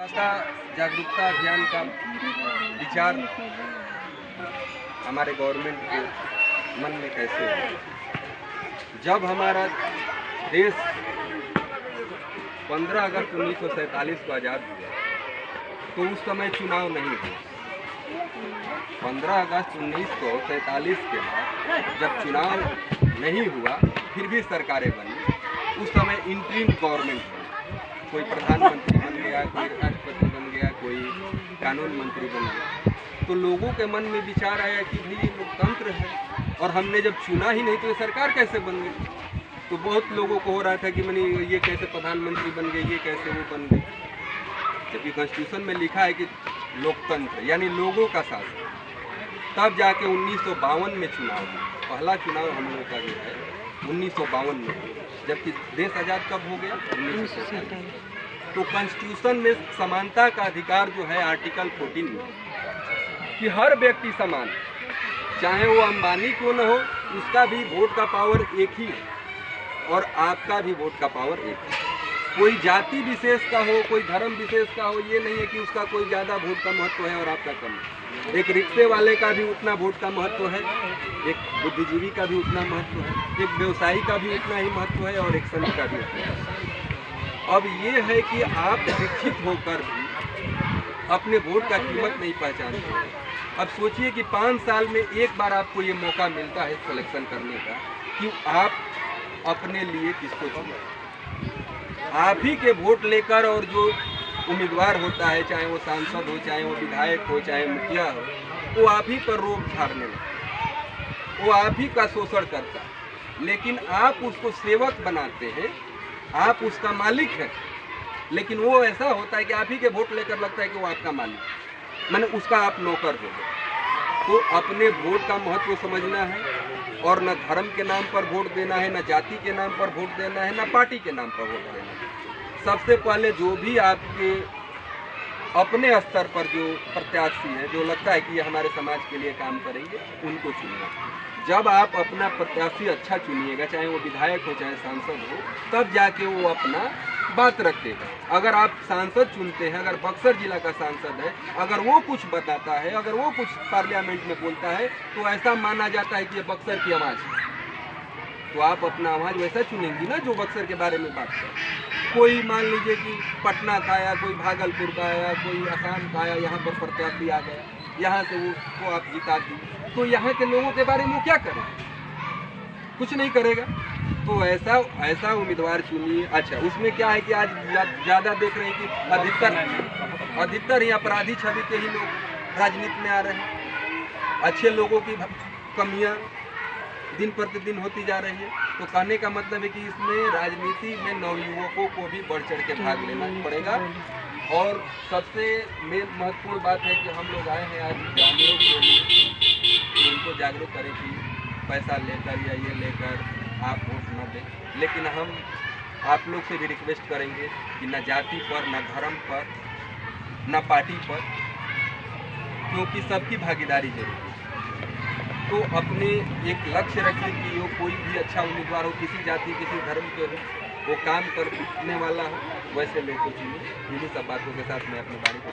मतदाता जागरूकता अभियान का विचार हमारे गवर्नमेंट के मन में कैसे है। जब हमारा देश 15 अगस्त 1947 को आज़ाद हुआ तो उस समय चुनाव नहीं हुआ। 15 अगस्त 1947 के बाद जब चुनाव नहीं हुआ फिर भी सरकारें बनी, उस समय इंटरिम गवर्नमेंट बनी। कोई प्रधानमंत्री बन गया, कोई राष्ट्रपति बन गया, कोई कानून मंत्री बन गया। तो लोगों के मन में विचार आया कि भाई लोकतंत्र है और हमने जब चुना ही नहीं तो ये सरकार कैसे बन गई। तो बहुत लोगों को हो रहा था कि मनी ये कैसे प्रधानमंत्री बन गए, ये कैसे वो बन गए। जबकि कॉन्स्टिट्यूशन में लिखा है कि लोकतंत्र यानी लोगों का शासन। तब जाके 1952 में चुनाव हुआ। पहला चुनाव हम लोगों का जो है 1952 में, जबकि देश आज़ाद कब हो गया 1947। तो कॉन्स्टिट्यूशन में समानता का अधिकार जो है आर्टिकल 14 में कि हर व्यक्ति समान, चाहे वो अंबानी क्यों न हो, उसका भी वोट का पावर एक ही है और आपका भी वोट का पावर एक है। कोई जाति विशेष का हो, कोई धर्म विशेष का हो, ये नहीं है कि उसका कोई ज़्यादा वोट का महत्व है और आपका कम है। एक रिक्शे वाले का भी उतना वोट का महत्व है, एक बुद्धिजीवी का भी उतना महत्व है, एक व्यवसायी का भी उतना ही महत्व है और एक श्रमिक का भी उतना है। अब ये है कि आप शिक्षित होकर भी अपने वोट का कीमत नहीं पहचानते। अब सोचिए कि 5 साल में एक बार आपको ये मौका मिलता है सिलेक्शन करने का कि आप अपने लिए किसको चुनें। आप ही के वोट लेकर और जो उम्मीदवार होता है, चाहे वो सांसद हो, चाहे वो विधायक हो, चाहे मुखिया हो, वो आप ही पर रोक झाड़ने लगता, वो आप ही का शोषण करता है। लेकिन आप उसको सेवक बनाते हैं, आप उसका मालिक हैं। लेकिन वो ऐसा होता है कि आप ही के वोट लेकर लगता है कि वो आपका मालिक, माने उसका आप नौकर हो गए। तो अपने वोट का महत्व समझना है और न धर्म के नाम पर वोट देना है, न जाति के नाम पर वोट देना है, न पार्टी के नाम पर वोट देना है। सबसे पहले जो भी आपके अपने स्तर पर जो प्रत्याशी है, जो लगता है कि ये हमारे समाज के लिए काम करेंगे, उनको चुनना। जब आप अपना प्रत्याशी अच्छा चुनिएगा, चाहे वो विधायक हो चाहे सांसद हो, तब जाके वो अपना बात रखेगा। अगर आप सांसद चुनते हैं, अगर बक्सर जिला का सांसद है, अगर वो कुछ बताता है, अगर वो कुछ पार्लियामेंट में बोलता है, तो ऐसा माना जाता है कि ये बक्सर की आवाज़ है। तो आप अपना आवाज़ वैसा चुनेंगी ना जो बक्सर के बारे में बात करे। कोई मान लीजिए कि पटना का आया, कोई भागलपुर का आया, कोई असम का आया, यहाँ पर प्रत्याशी आ गया, यहाँ से वो आप जिता दी, तो यहाँ के लोगों के बारे में क्या करें? कुछ नहीं करेगा। तो ऐसा उम्मीदवार चुनिए। अच्छा, उसमें क्या है कि आज ज़्यादा देख रहे हैं कि अधिकतर ही अपराधी छवि के ही लोग राजनीति में आ रहे हैं। अच्छे लोगों की कमियाँ दिन प्रतिदिन होती जा रही है। तो कहने का मतलब है कि इसमें राजनीति में नवयुवकों को भी बढ़ चढ़ के भाग लेना पड़ेगा। और सबसे महत्वपूर्ण बात है कि हम लोग आए हैं आज ग्रामीणों के लिए कि उनको जागरूक करें कि पैसा लेकर या ये लेकर आप वोट न दें। लेकिन हम आप लोग से भी रिक्वेस्ट करेंगे कि न जाति पर, न धर्म पर, न पार्टी पर, क्योंकि सबकी भागीदारी जरूरी है। तो अपने एक लक्ष्य रखिए कि वो कोई भी अच्छा उम्मीदवार हो, किसी जाति किसी धर्म के हो, वो काम करने वाला हो, वैसे लोग को चुनिए। इन्हीं सब बातों के साथ मैं अपनी बारी को